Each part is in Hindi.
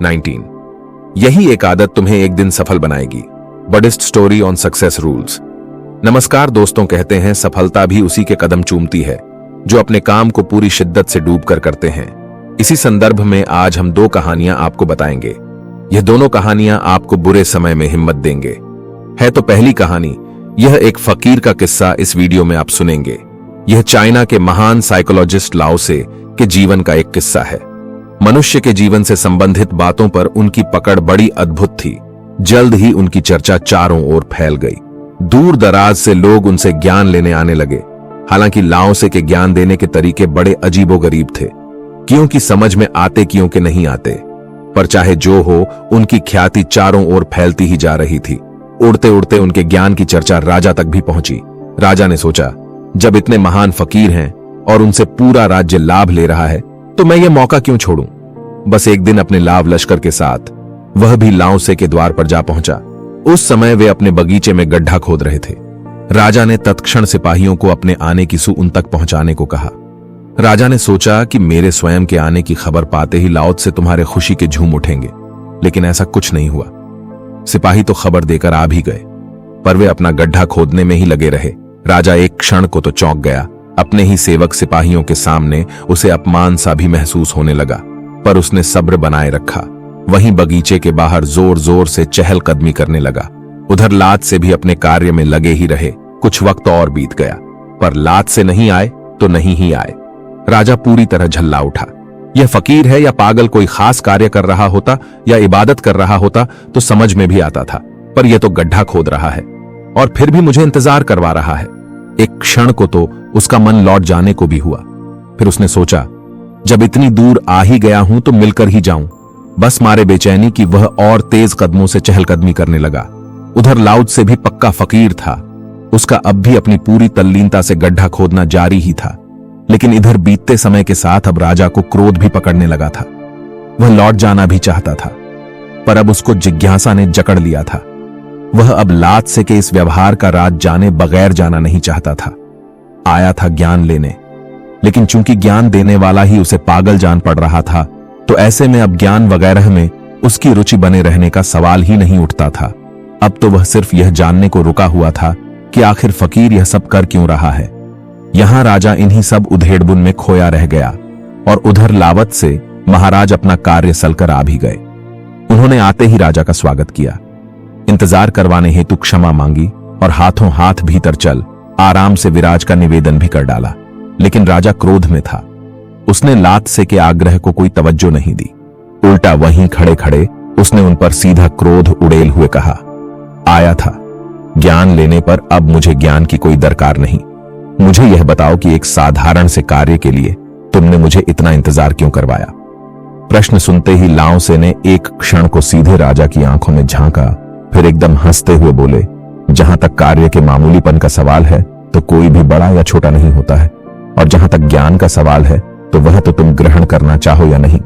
19। यही एक आदत तुम्हें एक दिन सफल बनाएगी। Buddhist story on success rules. नमस्कार दोस्तों, कहते हैं सफलता भी उसी के कदम चूमती है जो अपने काम को पूरी शिद्दत से डूबकर करते हैं। इसी संदर्भ में आज हम दो कहानियां आपको बताएंगे। यह दोनों कहानियां आपको बुरे समय में हिम्मत देंगे। है तो पहली कहानी, यह एक फकीर का किस्सा इस वीडियो में आप सुनेंगे। यह चाइना के महान साइकोलॉजिस्ट लाओ से के जीवन का एक किस्सा है। मनुष्य के जीवन से संबंधित बातों पर उनकी पकड़ बड़ी अद्भुत थी। जल्द ही उनकी चर्चा चारों ओर फैल गई। दूर दराज से लोग उनसे ज्ञान लेने आने लगे। हालांकि लाओ से के ज्ञान देने के तरीके बड़े अजीबोगरीब थे, क्योंकि समझ में आते क्यों के नहीं आते। पर चाहे जो हो, उनकी ख्याति चारों ओर फैलती ही जा रही थी। उड़ते उड़ते उनके ज्ञान की चर्चा राजा तक भी पहुंची। राजा ने सोचा, जब इतने महान फकीर हैं और उनसे पूरा राज्य लाभ ले रहा है, तो मैं ये मौका क्यों छोड़ूं। बस एक दिन अपने लाभ लश्कर के साथ वह भी लाओ से के द्वार पर जा पहुंचा। उस समय वे अपने बगीचे में गड्ढा खोद रहे थे। राजा ने तत्क्षण सिपाहियों को अपने आने की उन तक पहुंचाने को कहा। राजा ने सोचा कि मेरे स्वयं के आने की खबर पाते ही लाओ से तुम्हारे खुशी के झूम उठेंगे, लेकिन ऐसा कुछ नहीं हुआ। सिपाही तो खबर देकर आ भी गए, पर वे अपना गड्ढा खोदने में ही लगे रहे। राजा एक क्षण को तो चौंक गया। अपने ही सेवक सिपाहियों के सामने उसे अपमान सा भी महसूस होने लगा, पर उसने सब्र बनाए रखा। वहीं बगीचे के बाहर जोर जोर से चहलकदमी करने लगा। उधर लात से भी अपने कार्य में लगे ही रहे। कुछ वक्त और बीत गया, पर लात से नहीं आए तो नहीं ही आए। राजा पूरी तरह झल्ला उठा। यह फकीर है या पागल कोई खास कार्य कर रहा होता या इबादत कर रहा होता तो समझ में भी आता था, पर यह तो गड्ढा खोद रहा है और फिर भी मुझे इंतजार करवा रहा है। एक क्षण को तो उसका मन लौट जाने को भी हुआ। फिर उसने सोचा, जब इतनी दूर आ ही गया हूं तो मिलकर ही जाऊं। बस मारे बेचैनी कि वह और तेज कदमों से चहलकदमी करने लगा। उधर लाउद से भी पक्का फकीर था। उसका अब भी अपनी पूरी तल्लीनता से गड्ढा खोदना जारी ही था। लेकिन इधर बीतते समय के साथ अब राजा को क्रोध भी पकड़ने लगा था। वह लौट जाना भी चाहता था, पर अब उसको जिज्ञासा ने जकड़ लिया था। वह अब लात से के इस व्यवहार का राज जाने बगैर जाना नहीं चाहता था। आया था ज्ञान लेने, लेकिन चूंकि ज्ञान देने वाला ही उसे पागल जान पड़ रहा था, तो ऐसे में अब ज्ञान वगैरह में उसकी रुचि बने रहने का सवाल ही नहीं उठता था। अब तो वह सिर्फ यह जानने को रुका हुआ था कि आखिर फकीर यह सब कर क्यों रहा है। यहां राजा इन्हीं सब उधेड़बुन में खोया रह गया और उधर लावत से महाराज अपना कार्य सलकर आ भी गए। उन्होंने आते ही राजा का स्वागत किया, इंतजार करवाने हेतु क्षमा मांगी और हाथों हाथ भीतर चल आराम से विराज का निवेदन भी कर डाला। लेकिन राजा क्रोध में था। उसने लात से के आग्रह को कोई तवज्जो नहीं दी। उल्टा वहीं खड़े खड़े उसने उन पर सीधा क्रोध उड़ेल हुए कहा, आया था ज्ञान लेने पर, अब मुझे ज्ञान की कोई दरकार नहीं। मुझे यह बताओ कि एक साधारण से कार्य के लिए तुमने मुझे इतना इंतजार क्यों करवाया। प्रश्न सुनते ही लाओ से ने एक क्षण को सीधे राजा की आंखों में झांका, फिर एकदम हंसते हुए बोले, जहां तक कार्य के मामूलीपन का सवाल है तो कोई भी बड़ा या छोटा नहीं होता है, और जहां तक ज्ञान का सवाल है तो वह तो तुम ग्रहण करना चाहो या नहीं,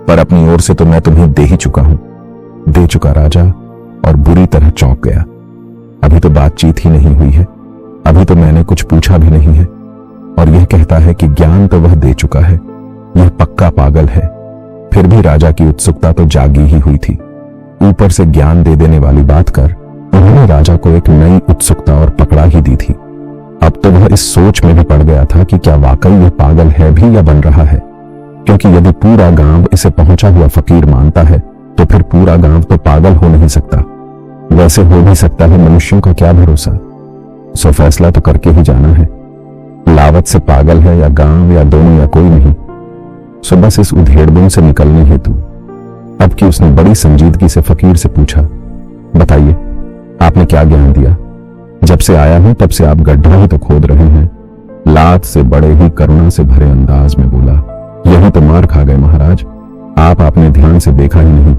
पर अपनी ओर से तो मैं तुम्हें दे ही चुका हूं। दे चुका राजा और बुरी तरह चौंक गया। अभी तो बातचीत ही नहीं हुई है, अभी तो मैंने कुछ पूछा भी नहीं है, और यह कहता है कि ज्ञान तो वह दे चुका है। यह पक्का पागल है। फिर भी राजा की उत्सुकता तो जागी ही हुई थी। ऊपर से ज्ञान दे देने वाली बात कर उन्होंने राजा को एक नई उत्सुकता और पकड़ा ही दी थी। अब तो वह इस सोच में भी पड़ गया था कि क्या वाकई यह पागल है भी या बन रहा है, क्योंकि यदि पूरा गांव इसे पहुंचा हुआ फकीर मानता है तो फिर पूरा गांव तो पागल हो नहीं सकता। वैसे हो भी सकता है, मनुष्यों का क्या भरोसा। सो फैसला तो करके ही जाना है। लावत से पागल है या गांव या दोनों या कोई नहीं। सो बस इस उधेड़बुन से निकलने हेतु अब की उसने बड़ी संजीदगी से फकीर से पूछा, बताइए आपने क्या ज्ञान दिया। जब से आया हूं तब से आप गड्ढा ही तो खोद रहे हैं। लात से बड़े ही करुणा से भरे अंदाज में बोला, यही तो मार खा गए महाराज। आपने ध्यान से देखा ही नहीं।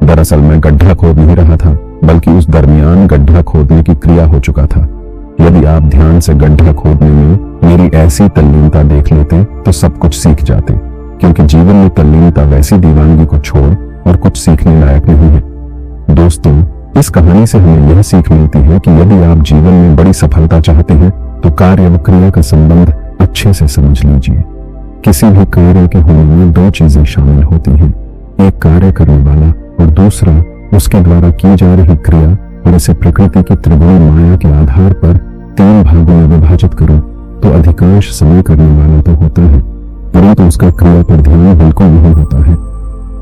दरअसल मैं गड्ढा खोद नहीं रहा था, बल्कि उस दरमियान गड्ढा खोदने की क्रिया हो चुका था। यदि आप ध्यान से गड्ढा खोदने में मेरी ऐसी तल्लीनता देख लेते तो सब कुछ सीख जाते, क्योंकि जीवन में तल्लीनता वैसी दीवानगी को छोड़ और कुछ सीखने लायक नहीं है। दोस्तों, इस कहानी से हमें यह सीख मिलती है कि यदि आप जीवन में बड़ी सफलता चाहते हैं तो कार्य व क्रिया का संबंध अच्छे से समझ लीजिए। किसी भी कार्य के होने में दो चीजें शामिल होती हैं, एक कार्य करने वाला दूसरा उसके द्वारा की जा रही क्रिया, और इसे प्रकृति की त्रिगुण माया के आधार पर 3 भागों में विभाजित करो तो अधिकांश समय करने वाला तो होता है, परंतु उसका क्रिया पर ध्यान बिल्कुल नहीं होता है।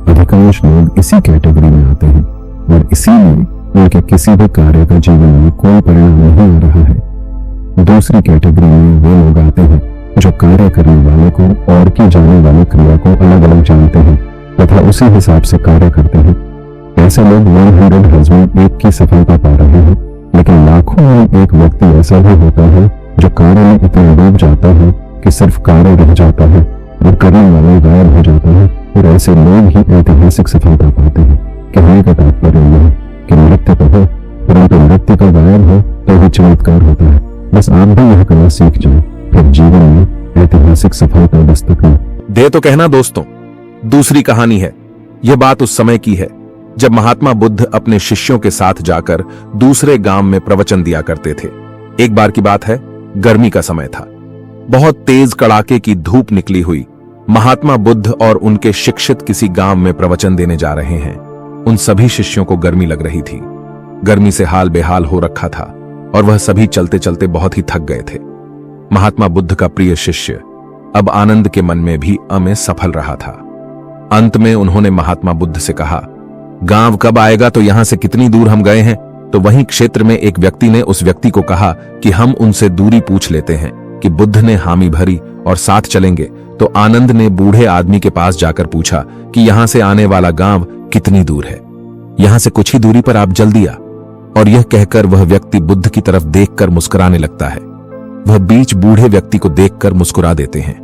अधिकांश लोग इसी कैटेगरी में आते हैं और इसीलिए उनके किसी भी कार्य का जीवन में कोई परिणाम नहीं आ रहा है। दूसरी कैटेगरी में वे लोग आते हैं जो कार्य करने वाले को और की जाने वाली क्रिया को अलग अलग जानते हैं तथा उसी हिसाब से कार्य करते हैं। ऐसे लोग 100 हस्बैंड एक की सफलता पा रहे हैं, लेकिन लाखों में एक व्यक्ति ऐसा भी होता है जो कार्य में इतना डूब जाता है कि सिर्फ कार्य रह जाता है और करने वाला गायब हो जाता है। और ऐसे लोग ही ऐतिहासिक सफलता पाते हैं। कहने का तात्पर्य यह है कि नृत्य तो हो, परंतु नृत्य का गायब हो तो ही चमत्कार होता है। बस आप भी यह कला सीख जाए, फिर जीवन में ऐतिहासिक सफलता दस्तक में दे। तो कहना दोस्तों, दूसरी कहानी है। यह बात उस समय की है जब महात्मा बुद्ध अपने शिष्यों के साथ जाकर दूसरे गांव में प्रवचन दिया करते थे। एक बार की बात है, गर्मी का समय था। बहुत तेज कड़ाके की धूप निकली हुई। महात्मा बुद्ध और उनके शिक्षित किसी गांव में प्रवचन देने जा रहे हैं। उन सभी शिष्यों को गर्मी लग रही थी। गर्मी से हाल बेहाल हो रखा था और वह सभी चलते चलते बहुत ही थक गए थे। महात्मा बुद्ध का प्रिय शिष्य अब आनंद के मन में भी में सफल रहा था। अंत में उन्होंने महात्मा बुद्ध से कहा, गांव कब आएगा? तो यहां से कितनी दूर हम गए हैं? तो वहीं क्षेत्र में एक व्यक्ति ने उस व्यक्ति को कहा कि हम उनसे दूरी पूछ लेते हैं कि बुद्ध ने हामी भरी और साथ चलेंगे। तो आनंद ने बूढ़े आदमी के पास जाकर पूछा कि यहां से आने वाला गांव कितनी दूर है? यहां से कुछ ही दूरी पर, आप जल्दी आ। और यह कहकर वह व्यक्ति बुद्ध की तरफ देखकर मुस्कुराने लगता है। वह बीच बूढ़े व्यक्ति को देखकर मुस्कुरा देते हैं।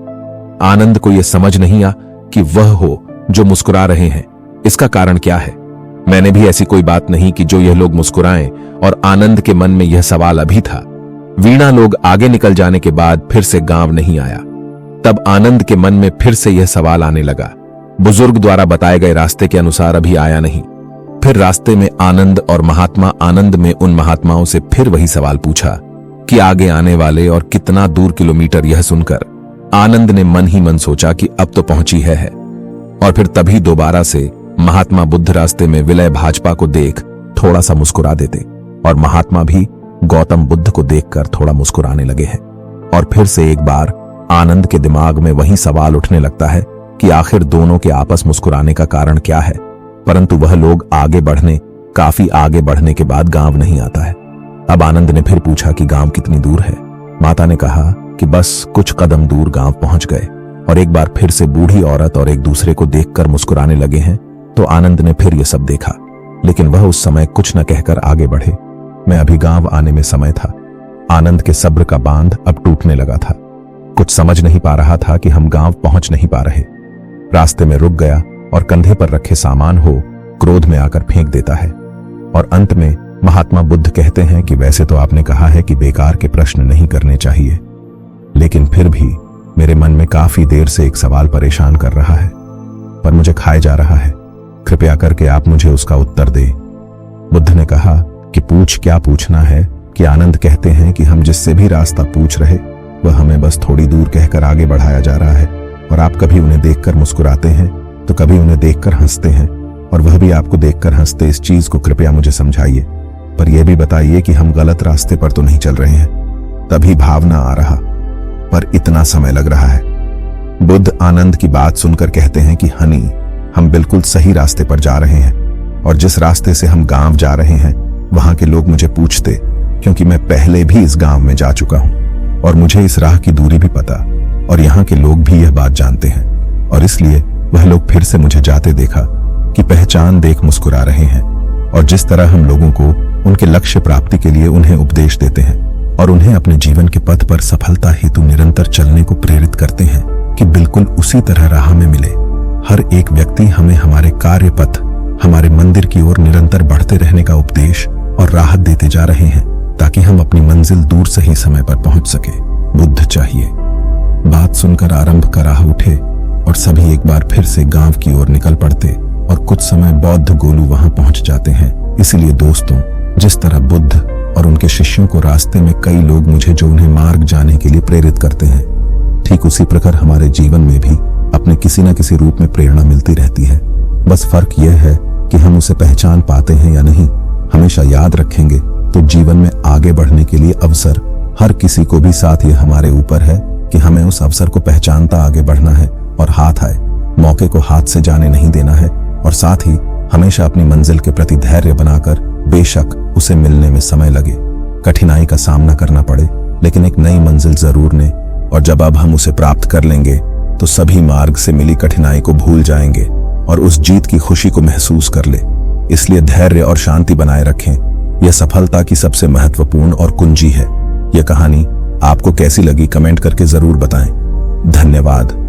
आनंद को यह समझ नहीं आ कि वह हो जो मुस्कुरा रहे हैं। इसका कारण क्या है? मैंने भी ऐसी कोई बात नहीं कि जो यह लोग मुस्कुराएं, और आनंद के मन में यह सवाल अभी था। वीणा लोग आगे निकल जाने के बाद फिर से गांव नहीं आया। तब आनंद के मन में फिर से यह सवाल आने लगा, बुजुर्ग द्वारा बताए गए रास्ते के अनुसार अभी आया नहीं। फिर रास्ते में आनंद और महात्मा आनंद में उन महात्माओं से फिर वही सवाल पूछा कि आगे आने वाले और कितना दूर किलोमीटर। यह सुनकर आनंद ने मन ही मन सोचा कि अब तो पहुंची है। और फिर तभी दोबारा से महात्मा बुद्ध रास्ते में विलय भाजपा को देख थोड़ा सा मुस्कुरा देते और महात्मा भी गौतम बुद्ध को देखकर थोड़ा मुस्कुराने लगे हैं। और फिर से एक बार आनंद के दिमाग में वही सवाल उठने लगता है कि आखिर दोनों के आपस मुस्कुराने का कारण क्या है। परंतु वह लोग काफी आगे बढ़ने के बाद गांव नहीं आता है। अब आनंद ने फिर पूछा कि गांव कितनी दूर है? माता ने कहा कि बस कुछ कदम दूर गांव पहुंच गए। और एक बार फिर से बूढ़ी औरत और एक दूसरे को देखकर मुस्कुराने लगे हैं। तो आनंद ने फिर यह सब देखा, लेकिन वह उस समय कुछ न कहकर आगे बढ़े। मैं अभी गांव आने में समय था। आनंद के सब्र का बांध अब टूटने लगा था। कुछ समझ नहीं पा रहा था कि हम गांव पहुंच नहीं पा रहे। रास्ते में रुक गया और कंधे पर रखे सामान हो क्रोध में आकर फेंक देता है। और अंत में महात्मा बुद्ध कहते हैं कि वैसे तो आपने कहा है कि बेकार के प्रश्न नहीं करने चाहिए, लेकिन फिर भी मेरे मन में काफी देर से एक सवाल परेशान कर रहा है, पर मुझे खाए जा रहा है। कृपया करके आप मुझे उसका उत्तर दें। बुद्ध ने कहा कि पूछ, क्या पूछना है? कि आनंद कहते हैं कि हम जिससे भी रास्ता पूछ रहे वह हमें बस थोड़ी दूर कहकर आगे बढ़ाया जा रहा है, और आप कभी उन्हें देखकर मुस्कुराते हैं तो कभी उन्हें देखकर हंसते हैं, और वह भी आपको देखकर हंसते। इस चीज को कृपया मुझे समझाइए, पर यह भी बताइए कि हम गलत रास्ते पर तो नहीं चल रहे हैं। तभी भावना आ रहा, पर इतना समय लग रहा है। बुद्ध आनंद की बात सुनकर कहते हैं कि हनी, हम बिल्कुल सही रास्ते पर जा रहे हैं, और जिस रास्ते से हम गांव जा रहे हैं वहां के लोग मुझे पूछते, क्योंकि मैं पहले भी इस गांव में जा चुका हूं और मुझे इस राह की दूरी भी पता, और यहाँ के लोग भी यह बात जानते हैं, और इसलिए वह लोग फिर से मुझे जाते देखा कि पहचान देख मुस्कुरा रहे हैं। और जिस तरह हम लोगों को उनके लक्ष्य प्राप्ति के लिए उन्हें उपदेश देते हैं और उन्हें अपने जीवन के पथ पर सफलता हेतु निरंतर चलने को प्रेरित करते हैं कि बिल्कुल उसी तरह राह में मिले। हर एक व्यक्ति हमें हमारे कार्य पथ, हमारे मंदिर की ओर निरंतर बढ़ते रहने का उपदेश और राहत देते जा रहे हैं, ताकि हम अपनी मंजिल दूर सही समय पर पहुंच सके। बुद्ध चाहिए। बात सुनकर आरंभ का राह उठे और सभी एक बार फिर से गांव की ओर निकल पड़ते, और कुछ समय बौद्ध गोलू वहां पहुंच जाते हैं। इसलिए दोस्तों, जिस तरह बुद्ध और उनके शिष्यों को रास्ते में कई लोग मुझे जो उन्हें मार्ग जाने के लिए प्रेरित करते हैं, ठीक उसी प्रकार हमारे जीवन में भी अपने किसी न किसी रूप में प्रेरणा मिलती रहती है। बस फर्क यह है कि हम उसे पहचान पाते हैं या नहीं, हमेशा याद रखेंगे तो जीवन में आगे बढ़ने के लिए अवसर हर किसी को भी, साथ ये हमारे ऊपर है कि हमें उस अवसर को पहचानता आगे बढ़ना है और हाथ आए मौके को हाथ से जाने नहीं देना है। और साथ ही हमेशा अपनी मंजिल के प्रति धैर्य बनाकर, बेशक उसे मिलने में समय लगे, कठिनाई का सामना करना पड़े, लेकिन एक नई मंजिल जरूर ने। और जब अब हम उसे प्राप्त कर लेंगे तो सभी मार्ग से मिली कठिनाई को भूल जाएंगे और उस जीत की खुशी को महसूस कर ले। इसलिए धैर्य और शांति बनाए रखें, यह सफलता की सबसे महत्वपूर्ण और कुंजी है। यह कहानी आपको कैसी लगी कमेंट करके जरूर बताएं। धन्यवाद।